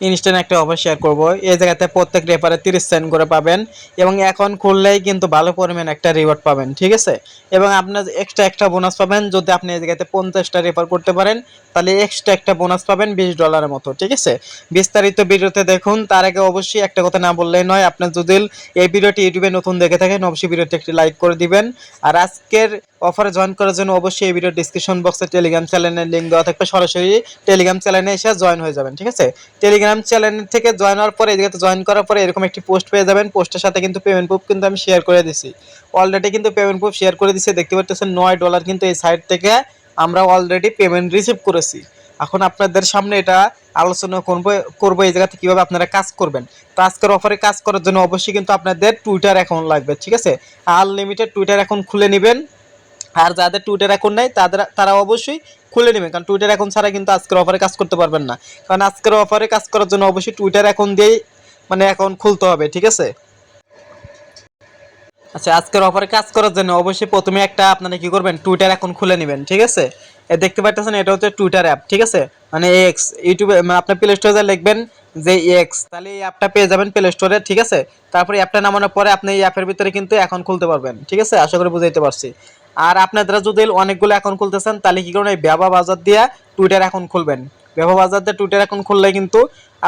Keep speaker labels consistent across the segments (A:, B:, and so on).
A: Instant একটা offer share করব। এই জায়গাতে প্রত্যেক রেফারে 30 সেন্ট করে পাবেন এবং এখন খুললেই কিন্তু ভালো পরিমাণ একটা রিওয়ার্ড পাবেন, ঠিক আছে। এবং আপনার এক্সট্রা একটা বোনাস পাবেন যদি আপনি এই জায়গাতে 50টা রেফার করতে পারেন, তাহলে এক্সট্রা একটা বোনাস পাবেন $20 মতো, ঠিক আছে। বিস্তারিত ভিডিওতে দেখুন। তার আগে অবশ্যই একটা কথা না বললেই নয়, আপনার যদি এই ভিডিওটি ইউটিউবে নতুন দেখে থাকেন অবশ্যই ভিডিওটি একটি লাইক করে দিবেন। আর আজকের অফারে জয়েন করার জন্য অবশ্যই এই ভিডিও ডিসক্রিপশন বক্সে টেলিগ্রাম চ্যানেলের লিঙ্ক দেওয়া থাকবে, সরাসরি টেলিগ্রাম চ্যানেলে এসে জয়েন হয়ে যাবেন, ঠিক আছে। টেলিগ্রাম চ্যানেল থেকে জয়েন হওয়ার পরে এদিকে জয়েন করার পরে এরকম একটি পোস্ট পেয়ে যাবেন। পোস্টের সাথে কিন্তু পেমেন্ট প্রুফ কিন্তু আমি শেয়ার করে দিছি, অলরেডি কিন্তু পেমেন্ট প্রুফ শেয়ার করে দিছি। দেখতে পাচ্ছেন $9 কিন্তু এই সাইট থেকে আমরা অলরেডি পেমেন্ট রিসিভ করেছি। এখন আপনাদের সামনে এটা আলোচনা করবো এই জায়গাতে কিভাবে আপনারা কাজ করবেন। তো আজকের অফারে কাজ করার জন্য অবশ্যই কিন্তু আপনাদের টুইটার অ্যাকাউন্ট লাগবে, ঠিক আছে। আনলিমিটেড টুইটার অ্যাকাউন্ট খুলে নেবেন। আর যাদের টুইটার অ্যাকাউন্ট নেই তারা অবশ্যই খুলে নেবেন, কারণ টুইটার অ্যাকাউন্ট ছাড়া কিন্তু আজকের অফারে কাজ করতে পারবেন না। কারণ আজকের অফারে কাজ করার জন্য অবশ্যই টুইটার অ্যাকাউন্ট দিয়েই অ্যাকাউন্ট খুলতে হবে, ঠিক আছে। আচ্ছা, আজকের অফারে কাজ করার জন্য অবশ্যই প্রথমে একটা আপনারা কি করবেন, টুইটার অ্যাকাউন্ট খুলে নেবেন, ঠিক আছে। দেখতে পাচ্ছেন এটা হচ্ছে টুইটার অ্যাপ, ঠিক আছে। এক্স ইউটিউবে আপনার প্লে স্টোরে লিখবেন যে এক্স, তাহলে এই অ্যাপটা পেয়ে যাবেন প্লে স্টোরে, ঠিক আছে। তারপরে অ্যাপটা নামানোর পরে আপনি এই অ্যাপের ভিতরে কিন্তু অ্যাকাউন্ট খুলতে পারবেন, ঠিক আছে। আশা করি বুঝাইতে পারছি। আর আপনারা যদি অনেকগুলো অ্যাকাউন্ট খুলতে চান তাহলে কি করবেন, এই ব্যবহা বাজার দিয়ে টুইটার অ্যাকাউন্ট খুলবেন। ব্যবহা বাজার দিয়ে টুইটার অ্যাকাউন্ট খুললে কিন্তু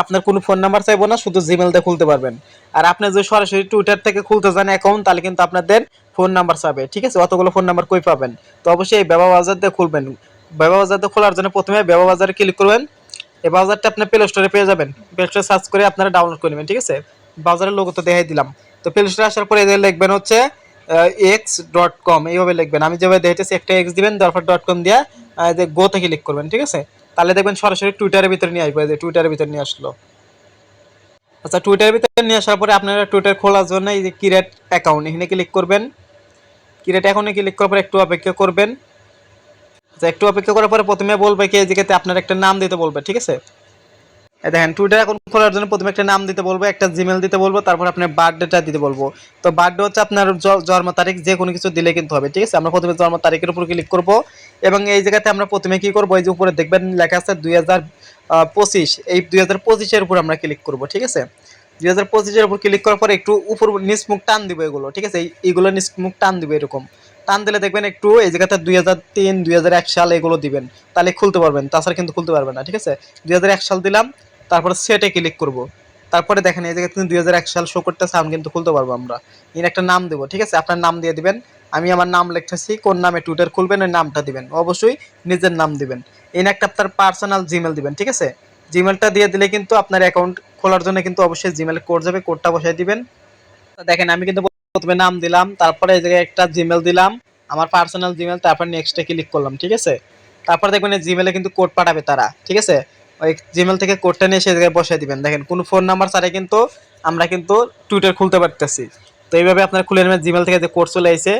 A: আপনার কোনো ফোন নাম্বার চাইবো না, শুধু জিমেল দিয়ে খুলতে পারবেন। আর আপনি যদি সরাসরি টুইটার থেকে খুলতে চান অ্যাকাউন্ট, তাহলে কিন্তু আপনাদের ফোন নাম্বার চাবে, ঠিক আছে। অতগুলো ফোন নাম্বার কই পাবেন? তো অবশ্যই এই ব্যবহা বাজার দিয়ে খুলবেন। ব্যবহা বাজার দিয়ে খোলার জন্য প্রথমে ব্যবহা বাজারে ক্লিক করবেন। এই ব্রাউজারটা আপনি প্লে স্টোরে পেয়ে যাবেন। প্লে স্টোরে সার্চ করে আপনারা ডাউনলোড করে নেবেন, ঠিক আছে। ব্রাউজারের লোগো তো দেখাই দিলাম। তো প্লে স্টোরে আসার পরে এদের লিখবেন হচ্ছে x.com, এইভাবে লিখবেন। আমি যেভাবে দেখতেছি একটা এক্স দিবেন, তারপর .com দিয়ে যে গোতে ক্লিক করবেন, ঠিক আছে। তাহলে দেখবেন সরাসরি টুইটারের ভিতরে নিয়ে আসবে, যে টুইটারের ভিতরে নিয়ে আসলো। আচ্ছা, টুইটারের ভিতরে নিয়ে আসার পরে আপনারা টুইটার খোলার জন্য এই যে ক্রিয়েট অ্যাকাউন্ট এখানে ক্লিক করবেন। ক্রিয়েট অ্যাকাউন্টে ক্লিক করার পর একটু অপেক্ষা করবেন। আচ্ছা, একটু অপেক্ষা করার পরে প্রথমে বলবে কি এই জায়গাতে আপনার একটা নাম দিতে বলবে, ঠিক আছে। দেখেন টুইটার অ্যাকাউন্ট খোলার জন্য প্রথমে একটা নাম দিতে বলবো, একটা জিমেল দিতে বলবো, তারপর আপনার বার্থডেটা দিতে বলবো। তো বার্থডে হচ্ছে আপনার জন্ম তারিখ, যে কোনো কিছু দিলে কিন্তু হবে, ঠিক আছে। আমরা প্রথমে জন্ম তারিখের উপর ক্লিক করব এবং এই জায়গাতে আমরা প্রথমে কি করবো, এই যে উপরে দেখবেন লেখা আছে 2025, এই 2025-এর উপর আমরা ক্লিক করব, ঠিক আছে। 2025-এর উপর ক্লিক করার পরে একটু উপর নিচ মুখ টান দিব এগুলো, ঠিক আছে। এইগুলো নিচ মুখ টান দিব, এরকম টান দিলে দেখবেন একটু এই জায়গাতে 2003 2001 সাল এগুলো দিবেন, তাহলে খুলতে পারবেন, তাছাড়া কিন্তু খুলতে পারবেন না, ঠিক আছে। 2001 সাল দিলাম, তারপরে সেটে ক্লিক করব। তারপরে দেখেন এই জায়গায় কিন্তু 2001 সাল শো করতেছে, আমি কিন্তু খুলতে পারবো। আমরা এর একটা নাম দেবো, ঠিক আছে। আপনার নাম দিয়ে দিবেন। আমি আমার নাম লিখতেছি, কোন নামে টুইটার খুলবেন ওই নামটা দিবেন, অবশ্যই নিজের নাম দিবেন। এর একটা আপনার পার্সোনাল জিমেল দিবেন, ঠিক আছে। জিমেলটা দিয়ে দিলে কিন্তু আপনার অ্যাকাউন্ট খোলার জন্য কিন্তু অবশ্যই জিমেল কোড যাবে, কোডটা বসাই দিবেন। দেখেন আমি কিন্তু প্রথমে নাম দিলাম, তারপরে এই জায়গায় একটা জিমেল দিলাম, আমার পার্সোনাল জিমেল, তারপর নেক্সটে ক্লিক করলাম, ঠিক আছে। তারপর দেখবেন এই জিমেলে কিন্তু কোড পাঠাবে তারা, ঠিক আছে। ওই জিমেল থেকে কোডটা নিয়ে সেই জায়গায় বসিয়ে দিবেন। দেখেন কোনো ফোন নাম্বার ছাড়াই কিন্তু আমরা কিন্তু টুইটার খুলতে পারতেছি। তো এইভাবে আপনারা খুলে নেবেন। জিমেল থেকে যে কোড চলে আসে,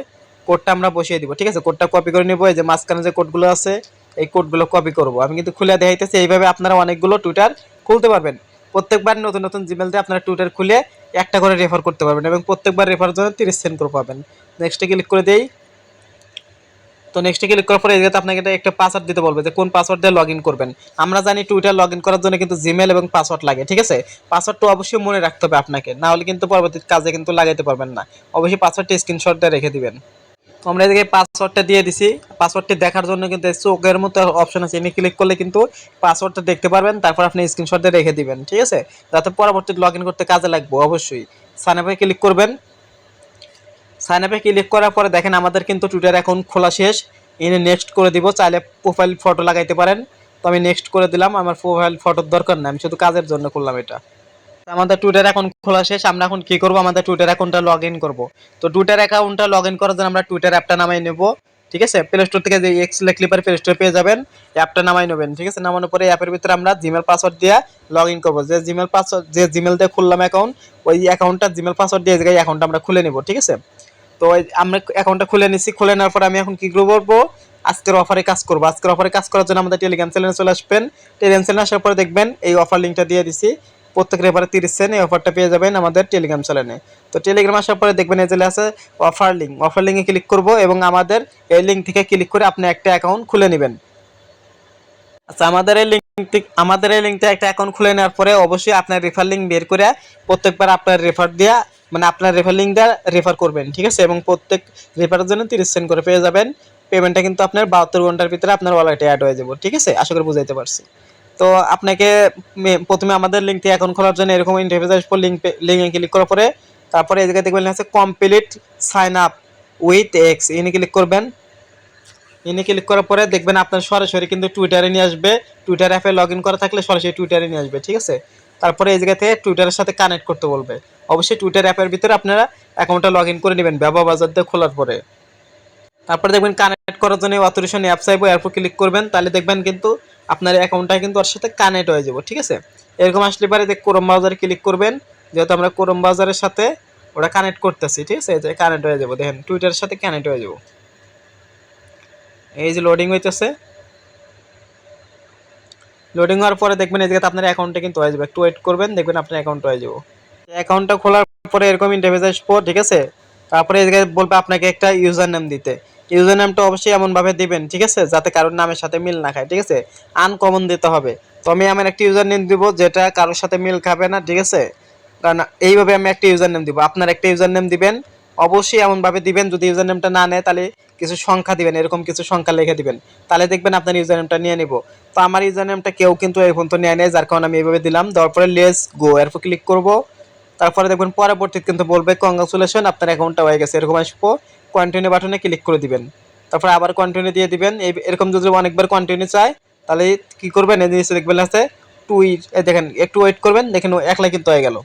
A: কোডটা আমরা বসিয়ে দিব, ঠিক আছে। কোডটা কপি করে নেবো, এই যে মাঝখানে যে কোডগুলো আছে এই কোডগুলো কপি করব। আমি কিন্তু খুলে দেখাইতেছি। এইভাবে আপনারা অনেকগুলো টুইটার খুলতে পারবেন। প্রত্যেকবার নতুন নতুন জিমেল দিয়ে আপনারা টুইটার খুলে একটা করে রেফার করতে পারবেন এবং প্রত্যেকবার রেফারের জন্য 30 সেন্ট করে পাবেন। নেক্সটে ক্লিক করে দেই। তো নেক্সটে ক্লিক করার পরে এটাতে আপনাকে একটা পাসওয়ার্ড দিতে বলবে, যে কোন পাসওয়ার্ড দিয়ে লগ ইন করবেন। আমরা জানি টুইটার লগ ইন করার জন্য কিন্তু জিমেল এবং পাসওয়ার্ড লাগে, ঠিক আছে। পাসওয়ার্ডটা অবশ্যই মনে রাখতে হবে আপনাকে, না হলে কিন্তু পরবর্তী কাজে কিন্তু লাগাইতে পারবেন না। অবশ্যই পাসওয়ার্ডটা স্ক্রিনশট দিয়ে রেখে দিবেন। তো আমরা এদিকে পাসওয়ার্ডটা দিয়ে দিছি। পাসওয়ার্ডটি দেখার জন্য কিন্তু চোখের মতো অপশন আছে, এনে ক্লিক করলে কিন্তু পাসওয়ার্ডটা দেখতে পারবেন। তারপর আপনি স্ক্রিনশট দিয়ে রেখে দিবেন, ঠিক আছে, যাতে পরবর্তী লগ ইন করতে কাজে লাগবে। অবশ্যই সাইন আপে ক্লিক করবেন। সাইন আপে ক্লিক করার পরে দেখেন আমাদের কিন্তু টুইটার অ্যাকাউন্ট খোলা শেষ। এনে নেক্সট করে দিব, চাইলে প্রোফাইল ফটো লাগাইতে পারেন। তো আমি নেক্সট করে দিলাম, আমার প্রোফাইল ফটোর দরকার নেই, আমি শুধু কাজের জন্য করলাম এটা। আমাদের টুইটার অ্যাকাউন্ট খোলা শেষ। আমরা এখন কি করব, আমাদের টুইটার অ্যাকাউন্টটা লগ ইন করবো। তো টুইটার অ্যাকাউন্টটা লগ ইন করার জন্য আমরা টুইটার অ্যাপটা নামাই নেব, ঠিক আছে। প্লে স্টোর থেকে যে এক্স লিখলে পরে প্লে স্টোর পেয়ে যাবেন, অ্যাপটা নামাই নেবেন, ঠিক আছে। নামানোর পরে অ্যাপের ভিতরে আমরা জিমেল পাসওয়ার্ড দিয়ে লগ ইন করবো। যে জিমেল পাসওয়ার্ড, যে জিমেল দিয়ে খুললাম অ্যাকাউন্ট, ওই অ্যাকাউন্টটা জিমেল পাসওয়ার্ড দিয়ে জায়গায় অ্যাকাউন্টটা আমরা খুলে নেব, ঠিক আছে। তো আমরা অ্যাকাউন্টটা খুলে নিচ্ছি। খুলে নেওয়ার পরে আমি এখন কি করবো, আজকের অফারে কাজ করবো। আজকের অফারে কাজ করার জন্য আমাদের টেলিগ্রাম চ্যানেলে চলে আসবেন। টেলিগ্রাম চ্যানেলে আসার পরে দেখবেন এই অফার লিঙ্কটা দিয়ে দিছি, প্রত্যেক রেফারে 30 সেন্ট, এই অফারটা পেয়ে যাবেন আমাদের টেলিগ্রাম চ্যানেলে। তো টেলিগ্রাম আসার পরে দেখবেন এই যে আছে অফার লিঙ্ক, অফার লিঙ্কে ক্লিক করব এবং আমাদের এই লিঙ্ক থেকে ক্লিক করে আপনি একটা অ্যাকাউন্ট খুলে নেবেন। আচ্ছা, আমাদের এই লিঙ্ক আমাদের এই লিঙ্কটা একটা অ্যাকাউন্ট খুলে নেওয়ার পরে অবশ্যই আপনার রেফার লিঙ্ক বের করে প্রত্যেকবার আপনার রেফার দেওয়া মানে আপনার রেফার লিঙ্ক দিয়ে রেফার করবেন, ঠিক আছে। এবং প্রত্যেক রেফারের জন্য 30 সেন্ট করে পেয়ে যাবেন। পেমেন্টটা কিন্তু আপনার 72 ঘন্টার ভিতরে আপনার ওয়ালেটে অ্যাড হয়ে যাবে, ঠিক আছে। আশা করি বুঝাইতে পারছি। তো আপনাকে প্রথমে আমাদের লিঙ্কটি অ্যাকাউন্ট খোলার জন্য এরকম ইন্টারফেস আসবে। লিঙ্কে ক্লিক করার পরে তারপরে এই জায়গায় দেখবেন আছে complete sign up with X, এনে ক্লিক করবেন। এনে ক্লিক করার পরে দেখবেন আপনার সরাসরি কিন্তু টুইটারে নিয়ে আসবে। টুইটার অ্যাপে লগ ইন করা থাকলে সরাসরি টুইটারে নিয়ে আসবে, ঠিক আছে। তারপরে এই জায়গা থেকে টুইটারের সাথে কানেক্ট করতে বলবে। অবশ্যই টুইটার অ্যাপের ভিতরে আপনারা অ্যাকাউন্টটা লগ ইন করে নেবেন ব্যবহার বাজার দিয়ে খোলার পরে। তারপরে দেখবেন কানেক্ট করার জন্য অথরিজেশন অ্যাপস আইবো, এরপর ক্লিক করবেন। তাহলে দেখবেন কিন্তু আপনার অ্যাকাউন্টটা কিন্তু ওর সাথে কানেক্ট হয়ে যাবে, ঠিক আছে। এরকম আসলে পরে ক্রোম ব্রাউজারে ক্লিক করবেন, যেহেতু আমরা ক্রোম ব্রাউজারের সাথে ওটা কানেক্ট করতেছি, ঠিক আছে। কানেক্ট হয়ে যাবো, দেখেন টুইটারের সাথে কানেক্ট হয়ে যাবো। এই যে লোডিং হইতেছে, লোডিং হওয়ার পরে দেখবেন এই জায়গাতে আপনার অ্যাকাউন্টে কিন্তু হয়ে যাবে। একটু ওয়েট করবেন, দেখবেন আপনার অ্যাকাউন্ট হয়ে যাবে। অ্যাকাউন্টটা খোলার পরে এরকম ইন্টারফেস আসবো, ঠিক আছে। তারপরে এই জায়গায় বলবে আপনাকে একটা ইউজার নেম দিতে। ইউজার নেমটা অবশ্যই এমনভাবে দিবেন, ঠিক আছে, যাতে কারোর নামের সাথে মিল না খায়, ঠিক আছে। আনকমন দিতে হবে। তো আমি আমার একটা ইউজার নেম দিব যেটা কারোর সাথে মিল খাবে না, ঠিক আছে। কারণ এইভাবে আমি একটা ইউজার নেম দিব, আপনার একটা ইউজার নেম দিবেন। অবশ্যই এমনভাবে দিবেন, যদি ইউজার নেমটা না নেয় তাহলে কিছু সংখ্যা দিবেন, এরকম কিছু সংখ্যা লিখে দিবেন। তাহলে দেখবেন আপনার ইউজার নেমটা নিয়ে নিব। তো আমার ইউজার নেমটা কেউ কিন্তু এই পর্যন্ত নেয় নেয়, যার কারণে আমি এইভাবে দিলাম। দেওয়ার পরে লেটস গো এরপর ক্লিক করব। তারপরে দেখবেন পরবর্তীতে কিন্তু বলবে কংগ্রাচুলেশন আপনার অ্যাকাউন্টটা হয়ে গেছে, এরকম আসবো। কন্টিনিউ বাটনে ক্লিক করে দিবেন। তারপরে আবার কন্টিনিউ দিয়ে দিবেন। এরকম যদি অনেকবার কন্টিনিউ চায় তাহলে কি করবেন, এই জিনিসটা দেখবেন আছে টুইট, দেখেন একটু ওয়েট করবেন, দেখেন একলা কিন্তু হয়ে গেল।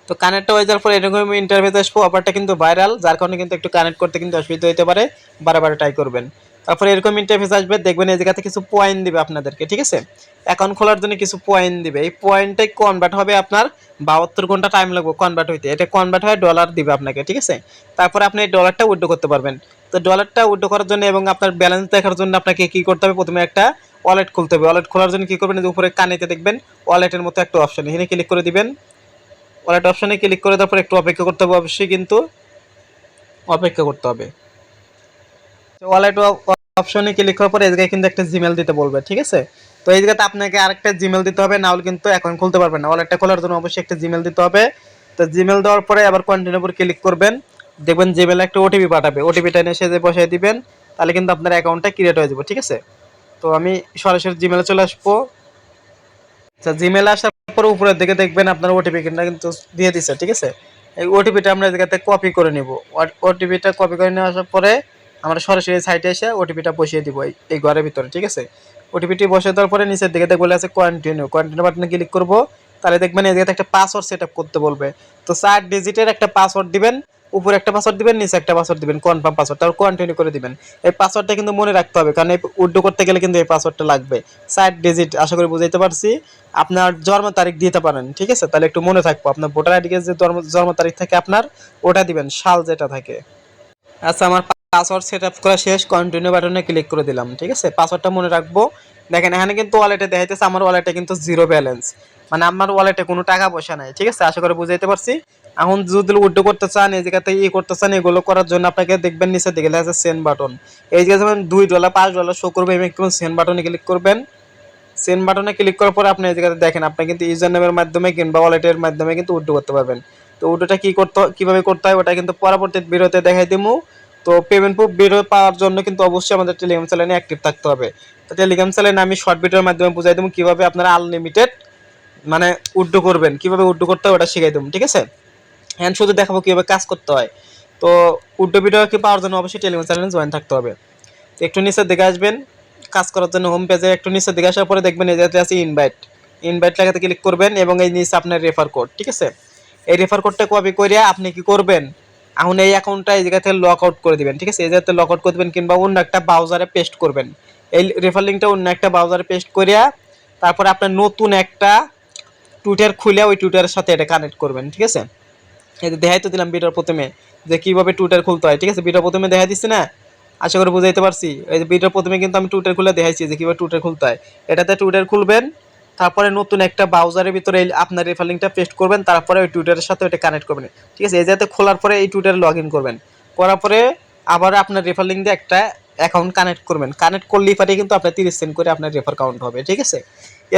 A: তো কানেক্ট হয়ে যাওয়ার পর এরকম ইন্টারফেস আসবো। অফারটা কিন্তু ভাইরাল, যার কারণে কিন্তু একটু কানেক্ট করতে কিন্তু অসুবিধা হতে পারে, বারবার ট্রাই করবেন। তারপরে এরকম ইন্টারফেস আসবে, দেখবেন এই জায়গাতে কিছু পয়েন্ট দিবে আপনাদেরকে, ঠিক আছে। অ্যাকাউন্ট খোলার জন্য কিছু পয়েন্ট দিবে। এই পয়েন্টটাই কনভার্ট হবে আপনার 72 ঘন্টা টাইম লাগবে কনভার্ট হইতে। এটা কনভার্ট হয় ডলার দিবে আপনাকে, ঠিক আছে। তারপরে আপনি এই ডলারটা উইথড্র করতে পারবেন। তো ডলারটা উইথড্র করার জন্য এবং আপনার ব্যালেন্স দেখার জন্য আপনাকে কি করতে হবে, প্রথমে একটা ওয়ালেট খুলতে হবে। ওয়ালেট খোলার জন্য কি করবেন, উপরে কানেতে দেখবেন ওয়ালেটের মতো একটা অপশন, এখানে ক্লিক করে দিবেন। ওয়ালেট অপশনে ক্লিক করে তারপর একটু অপেক্ষা করতে হবে, অবশ্যই কিন্তু অপেক্ষা করতে হবে। ওয়ালেট অপশনে ক্লিক করার পরে এই জায়গায় কিন্তু একটা জিমেল দিতে বলবে, ঠিক আছে। তো এই জায়গাতে আপনাকে আরেকটা জিমেল দিতে হবে, না হলে কিন্তু অ্যাকাউন্ট খুলতে পারবেন না। ওয়ালেটটা খোলার জন্য অবশ্যই একটা জিমেল দিতে হবে। তো জিমেল দেওয়ার পরে আবার কন্টিনিউ উপর ক্লিক করবেন, দেখবেন জিমেলে একটা ওটিপি পাঠাবে। ওটিপিটা এনে সেজে বসিয়ে দিবেন, তাহলে কিন্তু আপনার অ্যাকাউন্টটা ক্রিয়েট হয়ে যাবে, ঠিক আছে। তো আমি সরাসরি জিমেলে চলে আসবো। আচ্ছা, জিমেলে আসার পর উপরের দিকে দেখবেন আপনার ওটিপি কিন্তু দিয়ে দিচ্ছে, ঠিক আছে। এই ওটিপিটা আমরা এই জায়গাতে কপি করে নিব। ওটিপিটা কপি করে নিয়ে আসার পরে আমরা সরাসরি সাইটে এসে ওটিপিটা বসিয়ে দিব এই ঘরের ভিতরে, ঠিক আছে। ওটিপিটি বসিয়ে দেওয়ার পরে নিচের দিকে দেখবো আছে কন্টিনিউ, কন্টিনিউ বাটনে ক্লিক করব। তাহলে দেখবেন এই জায়গাতে একটা পাসওয়ার্ড সেট আপ করতে বলবে। তো 4 ডিজিটের একটা পাসওয়ার্ড দিবেন, উপরে একটা পাসওয়ার্ড দিবেন, নিচে একটা পাসওয়ার্ড দিবেন, কনফার্ম পাসওয়ার্ড, তারপর কন্টিনিউ করে দিবেন। এই পাসওয়ার্ডটা কিন্তু মনে রাখতে হবে, কারণ এই উইথড্র করতে গেলে কিন্তু এই পাসওয়ার্ডটা লাগবে। 4 ডিজিট, আশা করি বুঝাইতে পারছি। আপনার জন্ম তারিখ দিতে পারেন, ঠিক আছে, তাহলে একটু মনে থাকবো। আপনার ভোটার আইডি যে জন্ম তারিখ থাকে আপনার, ওটা দিবেন, সাল যেটা থাকে। আচ্ছা, আমার পাসওয়ার্ড সেট আপ করা শেষ, কন্টিনিউ বাটনে ক্লিক করে দিলাম, ঠিক আছে। পাসওয়ার্ডটা মনে রাখবো। দেখেন এখানে কিন্তু ওয়ালেটে দেখাইতেছে আমার ওয়ালেটে কিন্তু জিরো ব্যালেন্স, মানে আমার ওয়ালেটে কোনো টাকা পয়সা নাই, ঠিক আছে। আশা করি বুঝাইতে পারছি। এখন যদি উইথড্র করতে চান, এই জায়গাতে করতে চান, এগুলো করার জন্য আপনাকে দেখবেন নিচের দিকে লেখা আছে সেন্ড বাটন। এই জায়গায় যেমন $2 $5 শো করবে, এবং একটু সেন্ড বাটনে ক্লিক করবেন। সেন্ড বাটনে ক্লিক করার পরে আপনি এই জায়গাতে দেখেন আপনি কিন্তু ইউজার নেমের মাধ্যমে কিংবা ওয়ালেটের মাধ্যমে কিন্তু উইথড্র করতে পারবেন। তো উইথড্রটা কিভাবে করতে হয় ওটা কিন্তু পরবর্তী ভিডিওতে দেখাই দেবো। তো পেমেন্ট প্রুফ ভিডিও পাওয়ার জন্য কিন্তু অবশ্যই আমাদের টেলিগ্রাম চ্যানেলে অ্যাক্টিভ থাকতে হবে। তো টেলিগ্রাম চ্যানেলে আমি শর্ট ভিডিওর মাধ্যমে বুঝাই দেবো কিভাবে আপনারা আনলিমিটেড মানে উইথড্র করবেন, কিভাবে উইথড্র করতে হয় ওটা শিখাই দেবো, ঠিক আছে। হ্যাঁ, শুধু দেখাবো কিভাবে কাজ করতে হয়। তো উইথড্র ভিডিও কি পাওয়ার জন্য অবশ্যই টেলিগ্রাম চ্যানেলে জয়েন থাকতে হবে। একটু নিচের দিকে আসবেন, কাজ করার জন্য হোম পেজে একটু নিচের দিকে আসার পরে দেখবেন এই জায়গাতে আছে ইনভাইট। ইনভাইট লাগাতে ক্লিক করবেন এবং এই নিচে আপনার রেফার কোড, ঠিক আছে। এই রেফার কোডটা কপি করে আপনি কি করবেন, এখন এই অ্যাকাউন্টটা এই জায়গাতে লক আউট করে দিবেন, ঠিক আছে। এই জায়গাতে লক আউট করে দিবেন কিংবা অন্য একটা ব্রাউজারে পেস্ট করবেন। এই রেফার লিঙ্কটা অন্য একটা ব্রাউজারে পেস্ট করিয়া তারপরে আপনার নতুন একটা টুইটার খুলে ওই টুইটারের সাথে এটা কানেক্ট করবেন, ঠিক আছে। এই যে দেখাই তো দিলাম ভিডিওর প্রথমে যে কিভাবে টুইটার খুলতে হয়, ঠিক আছে। ভিডিওর প্রথমে দেখা দিচ্ছি না, আশা করি বুঝাইতে পারছি। এই যে ভিডিওর প্রথমে কিন্তু আমি টুইটার খুলে দেখাইছি যে কিভাবে টুইটার খুলতে হয়। এটাতে টুইটার খুলবেন, তারপরে নতুন একটা ব্রাউজারের ভিতরে আপনার রেফার লিঙ্কটা পেস্ট করবেন, তারপরে ওই টুইটারের সাথে ওটা কানেক্ট করবেন, ঠিক আছে। এই যাতে খোলার পরে এই টুইটারে লগ ইন করবেন, করার পরে আবার আপনার রেফার লিঙ্ক দিয়ে একটা অ্যাকাউন্ট কানেক্ট করবেন, কানেক্ট করলেই পারে কিন্তু আপনার 30 সেন্ট করে আপনার রেফার কাউন্ট হবে, ঠিক আছে।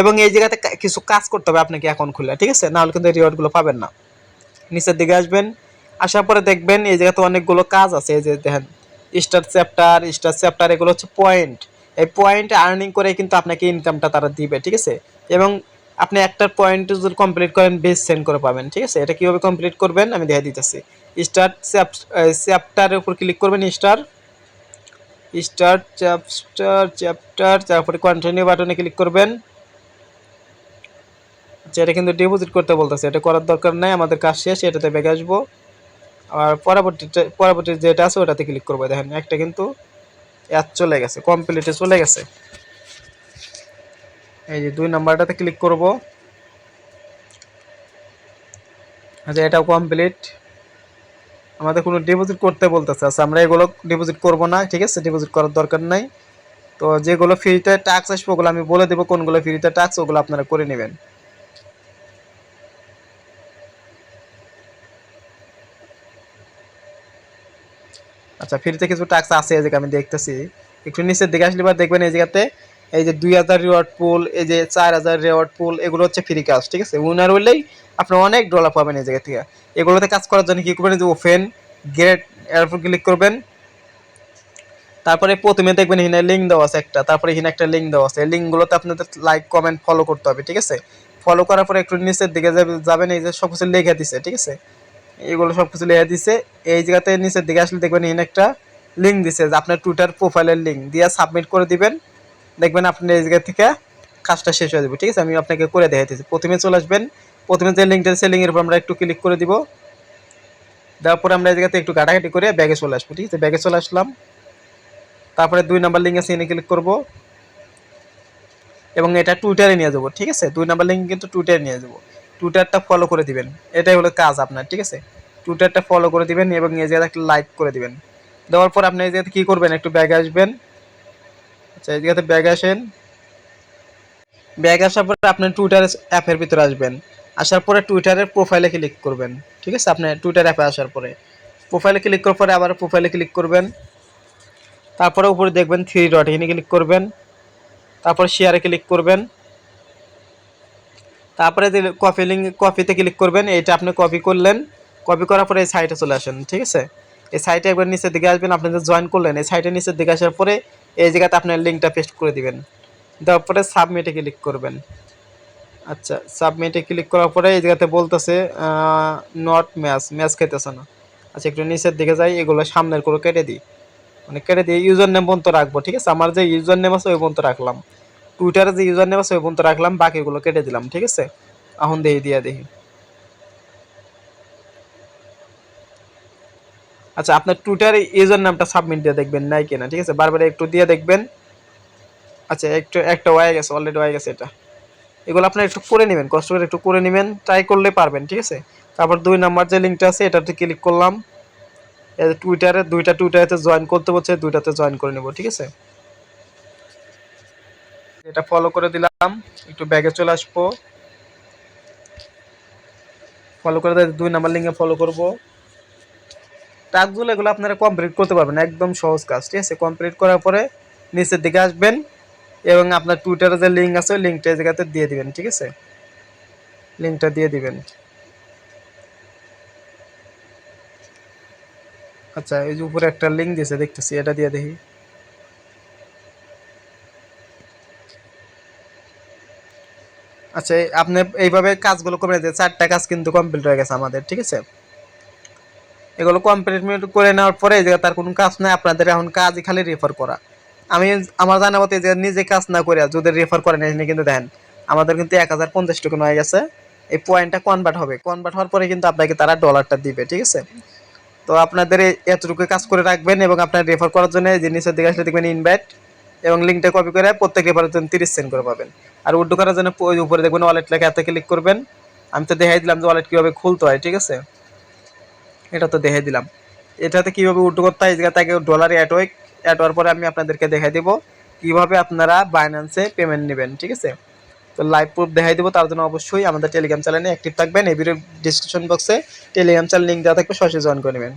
A: এবং এই জায়গাতে কিছু কাজ করতে হবে আপনাকে অ্যাকাউন্ট খুলে, ঠিক আছে, নাহলে কিন্তু এই রিওয়ার্ডগুলো পাবেন না। নিচের দিকে আসবেন, আসার পরে দেখবেন এই জায়গাতে অনেকগুলো কাজ আছে, এই যে দেখেন স্টার চ্যাপ্টার এগুলো হচ্ছে পয়েন্ট। এই পয়েন্ট আর্নিং করে কিন্তু আপনাকে ইনকামটা তারা দিবে, ঠিক আছে। এবং আপনি একটা পয়েন্ট যদি কমপ্লিট করেন 20 সেন্ট করে পাবেন, ঠিক আছে। এটা কীভাবে কমপ্লিট করবেন আমি দেখাই দিতেছি। চ্যাপ্টারের উপর ক্লিক করবেন, চ্যাপ্টার তারপরে কন্টিনিউ বাটনে ক্লিক করবেন। আচ্ছা, এটা কিন্তু ডিপোজিট করতে বলতেছে, এটা করার দরকার নাই, আমাদের কাজ শেষ, এটাতে ব্যাগে আসবো। আর পরবর্তী যেটা আছে ওটাতে ক্লিক করবো। দেখেন একটা কিন্তু অ্যাড চলে গেছে, কমপ্লিটে চলে গেছে। এই যে 2 নাম্বারটাতে ক্লিক করব। আচ্ছা, এটাও কমপ্লিট, আমাদের কোনো ডিপোজিট করতে বলতেছে। আচ্ছা, আমরা এগুলো ডিপোজিট করব না, ঠিক আছে, ডিপোজিট করার দরকার নাই। তো যেগুলো ফ্রিতে টাস্ক আসবে ওগুলো আমি বলে দেবো, কোনগুলো ফ্রিতে টাস্ক ওগুলো আপনারা করে নেবেন। আচ্ছা, ফ্রিতে কিছু টাস্ক আছে, এই যে আমি দেখতেছি, একটু নিচের দিকে আসলে এবার দেখবেন এই জায়গাতে এই যে 2000 রিওয়ার্ড পুল, এই যে 4000 রিওয়ার্ড পুল, এগুলো হচ্ছে ফ্রি কাজ, ঠিক আছে। উইনার হলেই আপনি অনেক ডলার পাবেন এই জায়গা থেকে। এগুলোতে কাজ করার জন্য কি করবেন, যে ওপেন গেট এর উপর ক্লিক করবেন। তারপরে প্রথমে দেখবেন এখানে লিঙ্ক দেওয়া আছে একটা, তারপরে এখানে একটা লিঙ্ক দেওয়া আছে, এই লিঙ্কগুলোতে আপনাদের লাইক কমেন্ট ফলো করতে হবে, ঠিক আছে। ফলো করার পরে একটু নিচের দিকে যাবেন, এই যে সব কিছু লিখে দিছে, ঠিক আছে, এগুলো সব কিছু লিখে দিছে। এই জায়গাতে নিচের দিকে আসলে দেখবেন এখানে একটা লিঙ্ক দিছে, যে আপনার টুইটার প্রোফাইলের লিঙ্ক দিয়ে সাবমিট করে দিবেন। দেখবেন আপনি এই জায়গা থেকে কাজটা শেষ হয়ে যাবে, ঠিক আছে। আমি আপনাকে করে দেখাইতেছি। প্রথমে চলে আসবেন, প্রথমে যে লিঙ্কটা আছে লিঙ্কের উপর আমরা একটু ক্লিক করে দিব। দেওয়ার পরে আমরা এই জায়গাতে একটু ঘাটাঘাটি করে ব্যাগে চলে আসবো, ঠিক আছে। ব্যাগে চলে আসলাম, তারপরে 2 নাম্বার লিঙ্ক আছে এখানে ক্লিক করব এবং এটা টুইটারে নিয়ে যাবো, ঠিক আছে। 2 নাম্বার লিঙ্ক কিন্তু টুইটারে নিয়ে যাবো, টুইটারটা ফলো করে দিবেন, এটাই হলো কাজ আপনার, ঠিক আছে। টুইটারটা ফলো করে দিবেন এবং এই জায়গাতে একটা লাইক করে দিবেন। দেওয়ার পর আপনি এই জায়গাতে কী করবেন, একটু ব্যাগে আসবেন। আচ্ছা, এই জায়গাতে ব্যাগে আসেন, ব্যাগ আসার পরে আপনি টুইটার অ্যাপের ভিতরে আসবেন। আসার পরে টুইটারের প্রোফাইলে ক্লিক করবেন, ঠিক আছে। আপনি টুইটার অ্যাপে আসার পরে প্রোফাইলে ক্লিক করার পরে আবার প্রোফাইলে ক্লিক করবেন। তারপরে উপরে দেখবেন 3 ডট, এখানে ক্লিক করবেন। তারপরে শেয়ারে ক্লিক করবেন। তারপরে যে কপিতে ক্লিক করবেন, এইটা আপনি কপি করলেন। কপি করার পরে এই সাইটে চলে আসেন, ঠিক আছে। এই সাইটে একবার নিচের দিকে আসবেন, আপনি যে জয়েন করলেন এই সাইটের নিচের দিকে আসার পরে এই জায়গাতে আপনার লিঙ্কটা পেস্ট করে দিবেন। দেওয়ার পরে সাবমিটে ক্লিক করবেন। আচ্ছা, সাবমিটে ক্লিক করার পরে এই জায়গাতে বলতেছে নট ম্যাচ খাইতেছে না। আচ্ছা, একটু নিচের দিকে যাই, এগুলো সামনের করে কেটে দিই, মানে কেটে দিয়ে ইউজার নেম পর্যন্ত রাখবো, ঠিক আছে। আমার যে ইউজার নেম আছে ওই পর্যন্ত রাখলাম, টুইটারে যে ইউজার নেম আছে ওই পর্যন্ত রাখলাম, বাকিগুলো কেটে দিলাম, ঠিক আছে। এখন দেখি। আচ্ছা, আপনার টুইটারে ইউজার নামটা সাবমিট দিয়ে দেখবেন নাই কিনা, ঠিক আছে, বারবার একটু দিয়ে দেখবেন। আচ্ছা, একটা হয়ে গেছে, অলরেডি হয়ে গেছে এটা। এগুলো আপনার একটু করে নেবেন, কষ্ট করে একটু করে নেবেন, ট্রাই করলে পারবেন, ঠিক আছে। তারপর 2 নাম্বার যে লিঙ্কটা আছে এটাতে ক্লিক করলাম। এই যে টুইটারে দুইটা টুইটারেতে জয়েন করতে বলছে, দুইটাতে জয়েন করে নেব, ঠিক আছে। এটা ফলো করে দিলাম, একটু ব্যাগে চলে আসবো, ফলো করে 2 নাম্বার লিঙ্কে ফলো করব। টাস্কগুলো এগুলো আপনারা কমপ্লিট করতে পারবেন, একদম সহজ কাজ, ঠিক আছে। কমপ্লিট করার পরে নিচের দিকে আসবেন এবং আপনার টুইটারে যে লিঙ্ক আছে লিঙ্কটা এই জায়গাতে দিয়ে দিবেন, ঠিক আছে, লিঙ্কটা দিয়ে দিবেন। আচ্ছা, এই যে উপরে একটা লিঙ্ক দিয়েছে দেখতেছি, এটা দিয়ে দেখি। আচ্ছা, আপনি এইভাবে কাজগুলো করে দিয়ে 4টা কাজ কিন্তু কমপ্লিট হয়ে গেছে আমাদের, ঠিক আছে। এগুলো কমপ্লিট করে নেওয়ার পরে এই জায়গায় তার কোনো কাজ নাই, আপনাদের এখন কাজই খালি রেফার করা। আমি আমার জানা মতে যে নিজে কাজ না করে যদি রেফার করেন এখানে কিন্তু দেখেন আমাদের কিন্তু 1050 টোকেন হয়ে গেছে। এই পয়েন্টটা কনভার্ট হবে, কনভার্ট হওয়ার পরে কিন্তু আপনাকে তারা ডলারটা দিবে, ঠিক আছে। তো আপনাদের এতটুকু কাজ করে রাখবেন এবং আপনার রেফার করার জন্য যে নিচের দিকে আসলে দেখবেন ইনভাইট এবং লিঙ্কটা কপি করে প্রত্যেক রেফারের জন্য 30 সেন্ট করে পাবেন। আর উড্ডু করার জন্য ওই উপরে দেখবেন ওয়ালেট লেখা, এতে ক্লিক করবেন। আমি তো দেখাই দিলাম যে ওয়ালেট কীভাবে খুলতে হয়, ঠিক আছে, এটা তো দেখাই দিলাম। এটাতে কীভাবে উড্ডু করতে হয়, এই জায়গা থেকে ডলারে অ্যাড হওয়ার পরে আমি আপনাদেরকে দেখাই দেবো কীভাবে আপনারা বাইন্যান্সে পেমেন্ট নেবেন, ঠিক আছে। তো লাইভ প্রুফ দেখাই দেবো, তার জন্য অবশ্যই আমাদের টেলিগ্রাম চ্যানেলে অ্যাক্টিভ থাকবেন। এই ভিডিও ডিসক্রিপশন বক্সে টেলিগ্রাম চ্যানেল লিঙ্ক দেওয়া থাকবে, সরাসরি জয়েন করে নেবেন।